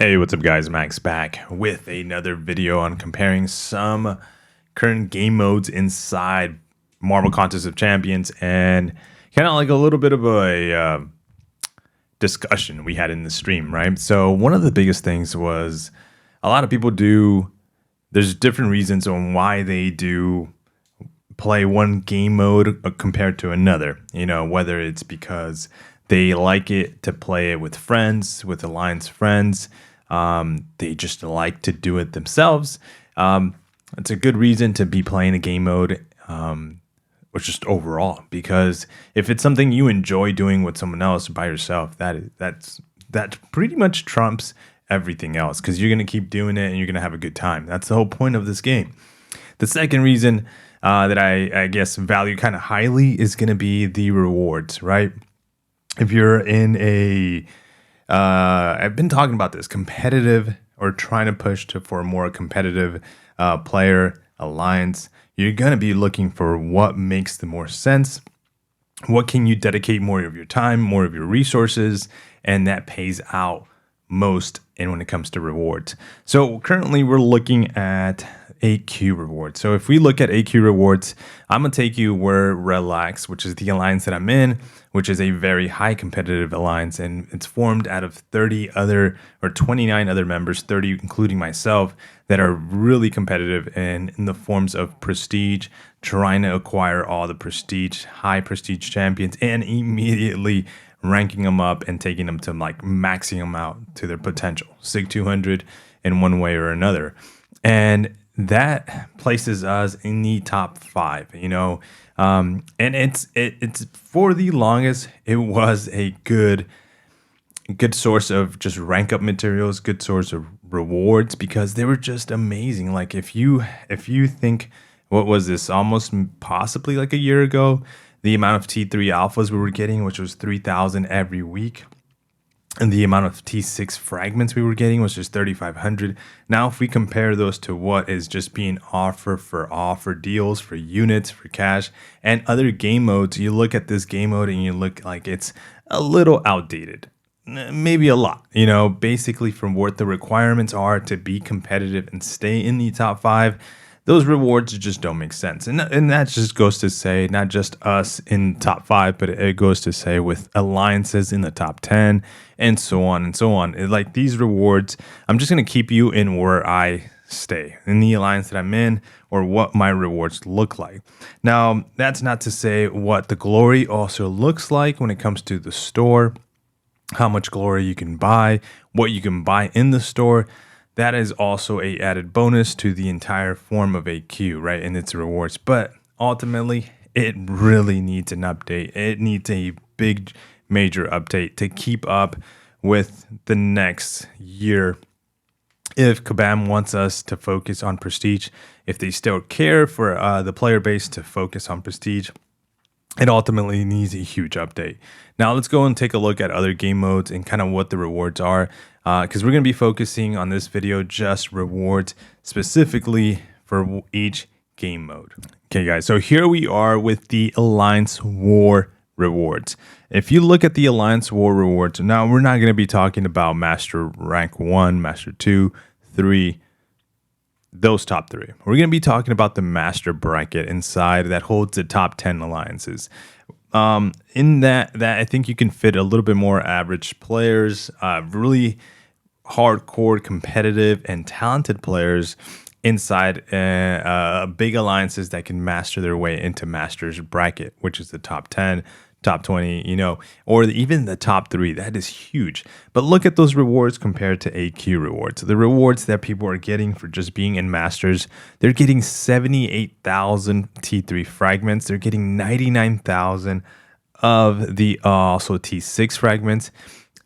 Hey, what's up guys? Max back with another video on comparing some current game modes inside Marvel Contest of Champions and kind of like a little bit of a discussion we had in the stream, right? So one of the biggest things was a lot of people there's different reasons on why they do play one game mode compared to another, whether it's because they like it to play it with friends, with alliance friends. They just like to do it themselves. It's a good reason to be playing a game mode, or just overall, because if it's something you enjoy doing with someone else by yourself, that pretty much trumps everything else, because you're gonna keep doing it and you're gonna have a good time. That's the whole point of this game. The second reason that I guess value kind of highly is gonna be the rewards, right? If you're in I've been talking about this competitive or trying to push for a more competitive player alliance. You're going to be looking for what makes the more sense. What can you dedicate more of your time, more of your resources, and that pays out most when it comes to rewards. So currently we're looking at AQ rewards. So if we look at AQ rewards, I'm going to take you where Relax, which is the alliance that I'm in, which is a very high competitive alliance, and it's formed out of 29 other members, 30 including myself, that are really competitive in the forms of prestige, trying to acquire all the prestige, high prestige champions, and immediately ranking them up and taking them to like maxing them out to their potential, SIG 200 in one way or another. And that places us in the top 5, and it's for the longest, it was a good source of just rank up materials, good source of rewards, because they were just amazing. Like if you think, what was this, almost possibly like a year ago, the amount of T3 alphas we were getting, which was 3,000 every week, and the amount of T6 fragments we were getting was just 3,500. Now, if we compare those to what is just being offered for offer deals, for units, for cash, and other game modes, you look at this game mode and you look like it's a little outdated. Maybe a lot, basically from what the requirements are to be competitive and stay in the top 5. Those rewards just don't make sense. And that just goes to say, not just us in top 5, but it goes to say with alliances in the top 10 and so on and so on. Like these rewards, I'm just going to keep you in where I stay, in the alliance that I'm in, or what my rewards look like. Now, that's not to say what the glory also looks like when it comes to the store, how much glory you can buy, what you can buy in the store. That is also a added bonus to the entire form of AQ, right? And its rewards. But ultimately, it really needs an update. It needs a big, major update to keep up with the next year. If Kabam wants us to focus on prestige, if they still care for the player base to focus on prestige, it ultimately needs a huge update. Now let's go and take a look at other game modes and kind of what the rewards are, because we're going to be focusing on this video just rewards specifically for each game mode. Okay guys, so here we are with the Alliance War rewards. If you look at the Alliance War rewards, now we're not going to be talking about Master Rank 1, Master 2, 3, those top 3. We're going to be talking about the master bracket inside that holds the top 10 alliances. In that I think you can fit a little bit more average players, really hardcore, competitive, and talented players inside big alliances that can master their way into master's bracket, which is the top 10, top 20, or even the top 3. That is huge. But look at those rewards compared to AQ rewards. The rewards that people are getting for just being in masters, they're getting 78,000 T3 fragments. They're getting 99,000 of the also T6 fragments,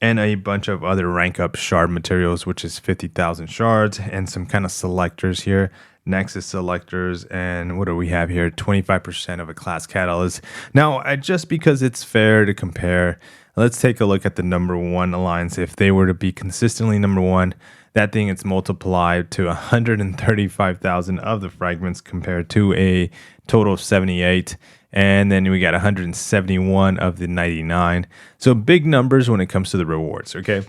and a bunch of other rank up shard materials, which is 50,000 shards, and some kind of selectors here, Nexus selectors, and what do we have here? 25% of a class catalyst. Now, just because it's fair to compare, let's take a look at the number 1 alliance. If they were to be consistently number 1, that thing it's multiplied to 135,000 of the fragments compared to a total of 78. And then we got 171 of the 99. So big numbers when it comes to the rewards, okay?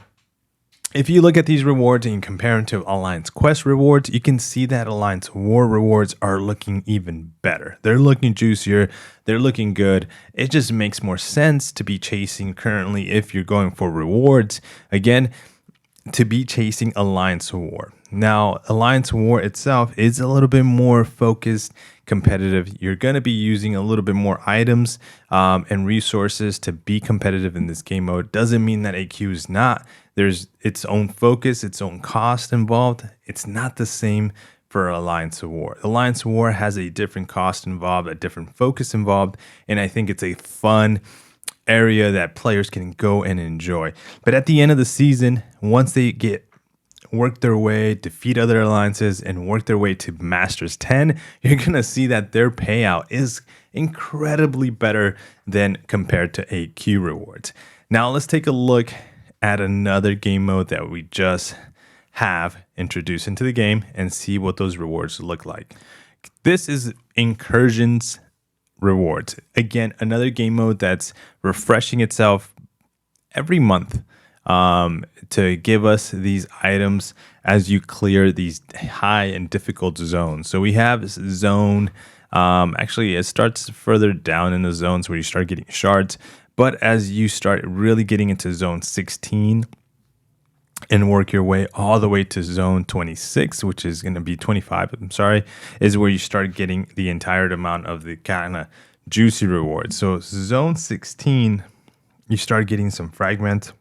if you look at these rewards and you compare them to Alliance Quest rewards, you can see that Alliance War rewards are looking even better. They're looking juicier. They're looking good. It just makes more sense to be chasing currently if you're going for rewards. Again, to be chasing Alliance War. Now, Alliance War itself is a little bit more focused, competitive. You're going to be using a little bit more items and resources to be competitive in this game mode. Doesn't mean that AQ is not. There's its own focus, its own cost involved. It's not the same for Alliance War. Alliance War has a different cost involved, a different focus involved, and I think it's a fun area that players can go and enjoy. But at the end of the season, once they work their way, defeat other alliances, and work their way to Masters 10, you're going to see that their payout is incredibly better than compared to AQ rewards. Now, let's take a look at another game mode that we just have introduced into the game and see what those rewards look like. This is Incursions rewards. Again, another game mode that's refreshing itself every month to give us these items as you clear these high and difficult zones. So we have zone, actually it starts further down in the zones where you start getting shards, but as you start really getting into zone 16 and work your way all the way to zone 26, which is going to be 25, I'm sorry, is where you start getting the entire amount of the kind of juicy rewards. So zone 16, you start getting some fragments.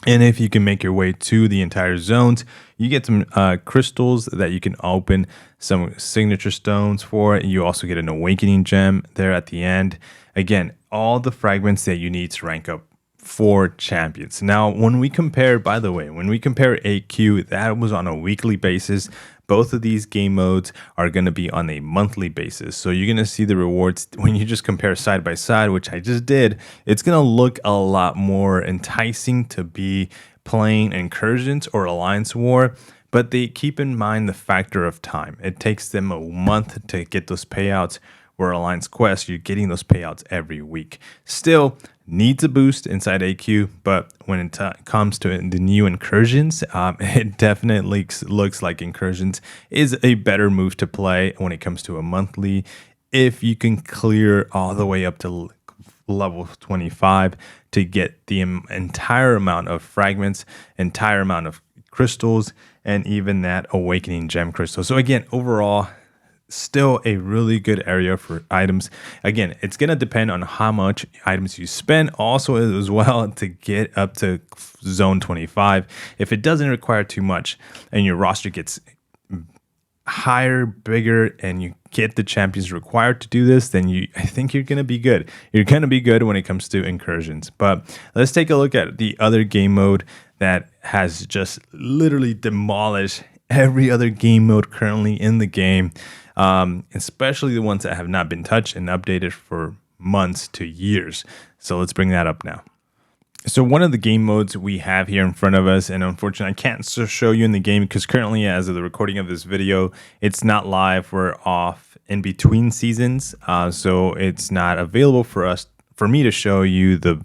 And if you can make your way to the entire zones, you get some crystals that you can open, some signature stones for it. You also get an awakening gem there at the end. Again, all the fragments that you need to rank up for champions. Now, when we compare, by the way, when we compare AQ, that was on a weekly basis. Both of these game modes are going to be on a monthly basis. So you're going to see the rewards when you just compare side by side, which I just did. It's going to look a lot more enticing to be playing Incursions or Alliance War, but they keep in mind the factor of time. It takes them a month to get those payouts, where Alliance Quest, you're getting those payouts every week. Still needs a boost inside AQ, but when it comes to the new Incursions, it definitely looks like Incursions is a better move to play when it comes to a monthly. If you can clear all the way up to level 25 to get the entire amount of fragments, entire amount of crystals, and even that awakening gem crystal. So again, overall, still a really good area for items. Again, it's going to depend on how much items you spend also as well to get up to zone 25. If it doesn't require too much and your roster gets higher, bigger, and you get the champions required to do this, then I think you're going to be good. You're going to be good when it comes to Incursions. But let's take a look at the other game mode that has just literally demolished every other game mode currently in the game. Especially the ones that have not been touched and updated for months to years. So let's bring that up now. So one of the game modes we have here in front of us, and unfortunately I can't show you in the game because currently as of the recording of this video, it's not live. We're off in between seasons. So it's not available for me to show you the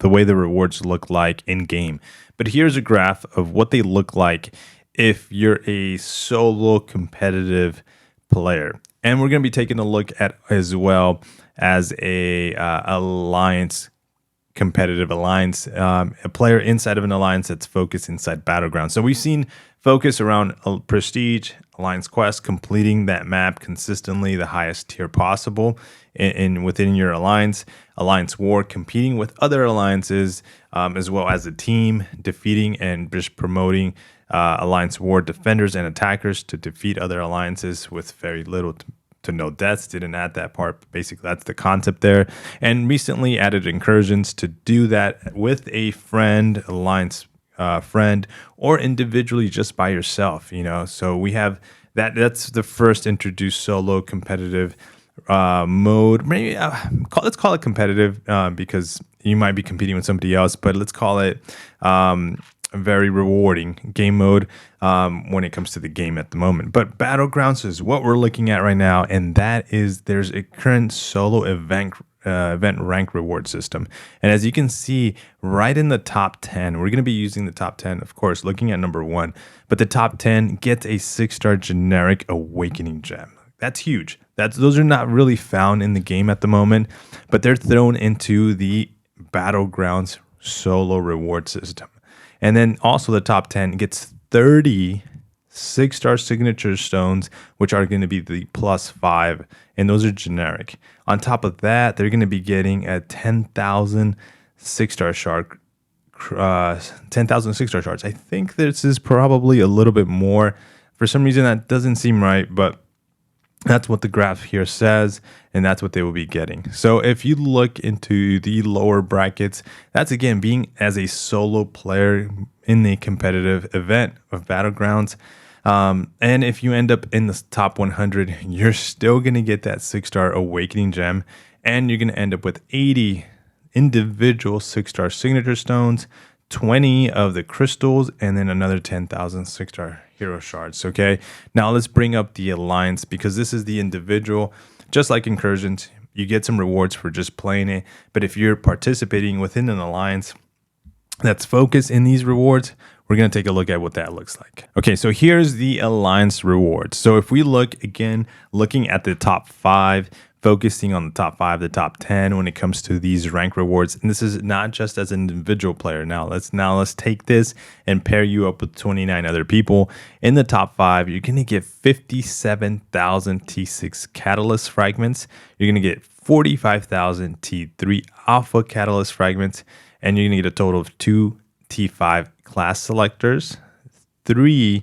way the rewards look like in game. But here's a graph of what they look like if you're a solo competitive player, and we're going to be taking a look at as well as a competitive alliance, a player inside of an alliance that's focused inside Battlegrounds. So we've seen focus around Prestige, Alliance Quest, completing that map consistently, the highest tier possible in within your alliance. Alliance War, competing with other alliances, as well as a team, defeating and just promoting Alliance War defenders and attackers to defeat other alliances with very little to no deaths. Didn't add that part, but basically that's the concept there. And recently added Incursions to do that with a friend, alliance friend, or individually just by yourself. So we have that. That's the first introduced solo competitive mode. Maybe let's call it competitive because you might be competing with somebody else, but let's call it a very rewarding game mode when it comes to the game at the moment. But Battlegrounds is what we're looking at right now, and that is there's a current solo event event rank reward system. And as you can see, right in the top 10, we're going to be using the top 10, of course, looking at number 1, but the top 10 gets a 6-star generic awakening gem. That's huge. Those are not really found in the game at the moment, but they're thrown into the Battlegrounds solo reward system. And then also the top 10 gets 30 6-star signature stones, which are going to be the +5, and those are generic. On top of that, they're going to be getting a 10,000 6-star shard. 10,000 6-star shards. I think this is probably a little bit more. For some reason, that doesn't seem right, but that's what the graph here says, and that's what they will be getting. So if you look into the lower brackets, that's again being as a solo player in the competitive event of Battlegrounds. And if you end up in the top 100, you're still going to get that 6-star awakening gem, and you're going to end up with 80 individual 6-star signature stones, 20 of the crystals, and then another 10,000 6-star hero shards. Okay, now let's bring up the alliance, because this is the individual. Just like Incursions, you get some rewards for just playing it, but if you're participating within an alliance that's focused in these rewards, we're going to take a look at what that looks like. Okay, so here's the alliance rewards. So if we look again, looking at the top 5, focusing on the top 5, the top 10 when it comes to these rank rewards, and this is not just as an individual player. Now let's take this and pair you up with 29 other people. In the top 5, you're going to get 57,000 T6 catalyst fragments. You're going to get 45,000 T3 alpha catalyst fragments, and you're going to get a total of 2 T5 class selectors, 3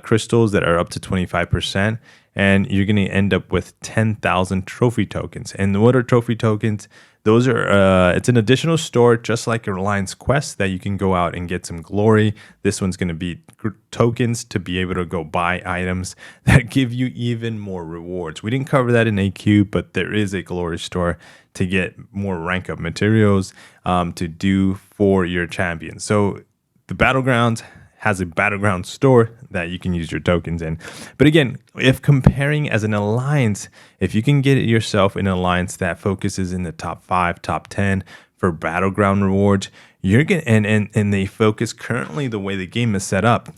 crystals that are up to 25%, and you're going to end up with 10,000 trophy tokens. And what are trophy tokens? Those are it's an additional store, just like your Alliance quest, that you can go out and get some glory. This one's going to be tokens to be able to go buy items that give you even more rewards. We didn't cover that in AQ, but there is a glory store to get more rank up materials to do for your champion. So the Battlegrounds has a Battleground store that you can use your tokens in. But again, if comparing as an alliance, if you can get yourself in an alliance that focuses in the top 5, top 10 for Battleground rewards, you're gonna and they focus currently the way the game is set up.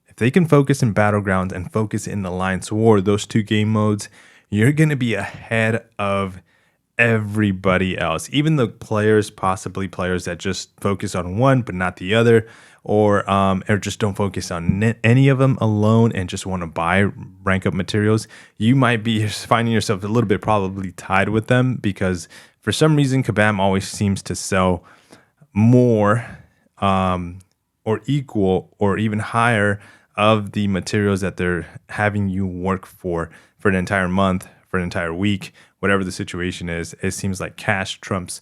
If they can focus in Battlegrounds and focus in Alliance War, those 2 game modes, you're gonna be ahead of everybody else, even the players, possibly players that just focus on one but not the other, or just don't focus on any of them alone and just want to buy rank up materials. You might be finding yourself a little bit probably tied with them, because for some reason Kabam always seems to sell more or equal or even higher of the materials that they're having you work for an entire month, for an entire week, whatever the situation is. It seems like cash trumps,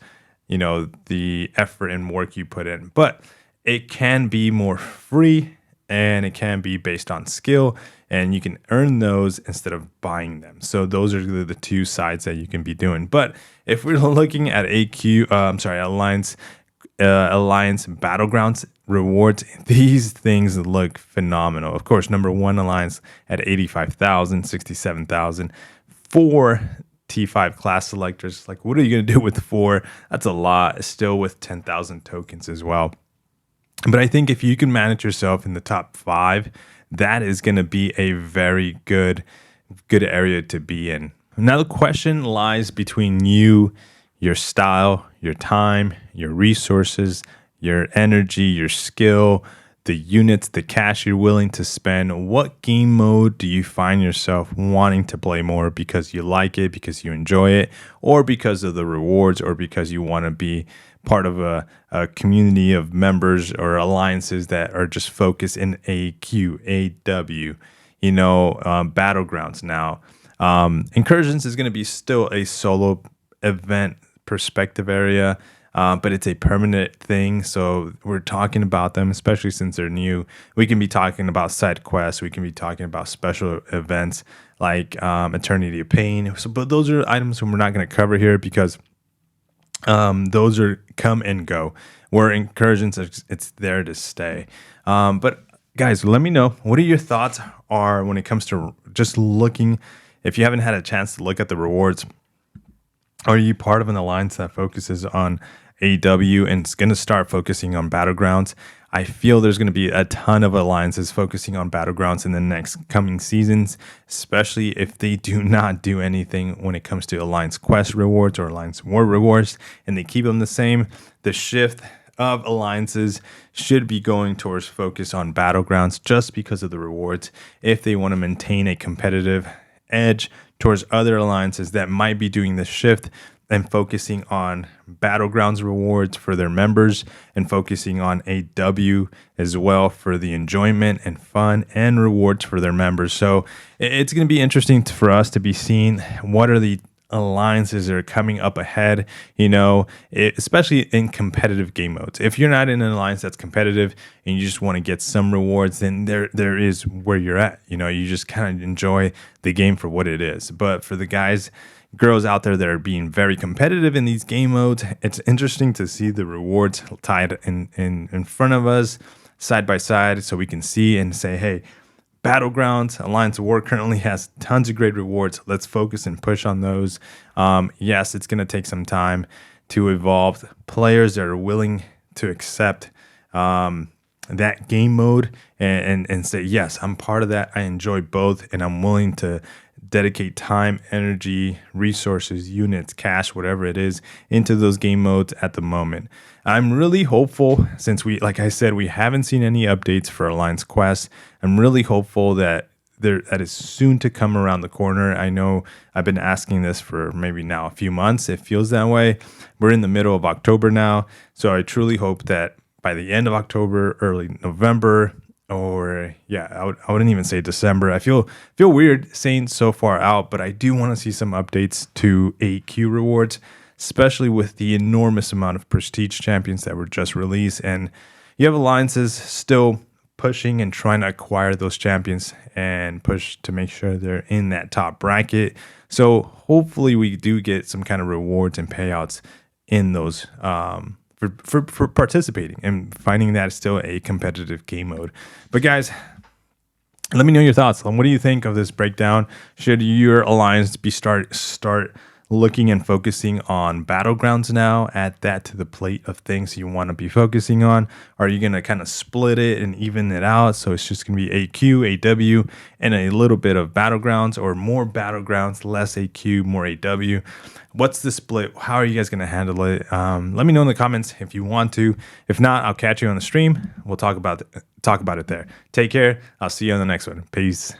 the effort and work you put in. But it can be more free, and it can be based on skill, and you can earn those instead of buying them. So those are the 2 sides that you can be doing. But if we're looking at Alliance Battlegrounds rewards, these things look phenomenal. Of course, number 1 Alliance at 85,000, 67,000, 4 T5 class selectors. Like, what are you going to do with 4? That's a lot, still with 10,000 tokens as well. But I think if you can manage yourself in the top 5, that is going to be a very good area to be in. Now the question lies between you, your style, your time, your resources, your energy, your skill, the units, the cash you're willing to spend. What game mode do you find yourself wanting to play more because you like it, because you enjoy it, or because of the rewards, or because you want to be part of a community of members or alliances that are just focused in AQ, AW, Battlegrounds now. Incursions is going to be still a solo event perspective area, but it's a permanent thing. So we're talking about them, especially since they're new. We can be talking about side quests. We can be talking about special events like Eternity of Pain. So, but those are items we're not going to cover here, because those are come and go. Where Incursions, it's there to stay. But guys, let me know what are your thoughts are when it comes to just looking. If you haven't had a chance to look at the rewards, Are you part of an alliance that focuses on AW and is going to start focusing on Battlegrounds? I feel there's going to be a ton of alliances focusing on Battlegrounds in the next coming seasons, especially if they do not do anything when it comes to Alliance Quest rewards or Alliance War rewards, and they keep them the same. The shift of alliances should be going towards focus on Battlegrounds just because of the rewards if they want to maintain a competitive edge towards other alliances that might be doing this shift and focusing on Battlegrounds rewards for their members and focusing on AW as well for the enjoyment and fun and rewards for their members. So it's going to be interesting for us to be seeing what are the alliances that are coming up ahead, especially in competitive game modes. If you're not in an alliance that's competitive and you just want to get some rewards, then there is where you're at. You just kind of enjoy the game for what it is. But for the girls out there that are being very competitive in these game modes, it's interesting to see the rewards tied in front of us side by side so we can see and say, hey, Battlegrounds, Alliance War currently has tons of great rewards. Let's focus and push on those. Yes, it's going to take some time to evolve players that are willing to accept that game mode and say, yes, I'm part of that. I enjoy both, and I'm willing to dedicate time, energy, resources, units, cash, whatever it is, into those game modes at the moment. I'm really hopeful, since like I said, we haven't seen any updates for Alliance Quest. I'm really hopeful that that is soon to come around the corner. I know I've been asking this for maybe now a few months. It feels that way. We're in the middle of October now, so I truly hope that by the end of October, early November, or I wouldn't even say December. I feel weird saying so far out, but I do want to see some updates to AQ rewards, especially with the enormous amount of prestige champions that were just released. And you have alliances still pushing and trying to acquire those champions and push to make sure they're in that top bracket. So hopefully we do get some kind of rewards and payouts in those for participating and finding that still a competitive game mode. But guys, let me know your thoughts on what do you think of this breakdown. Should your alliance be start looking and focusing on Battlegrounds now? Add that to the plate of things you want to be focusing on. Are you going to kind of split it and even it out so it's just going to be AQ, AW, and a little bit of Battlegrounds, or more Battlegrounds, less AQ, more AW? What's the split? How are you guys going to handle it? Let me know in the comments if you want to. If not, I'll catch you on the stream. We'll talk about it there. Take care. I'll see you on the next one. Peace.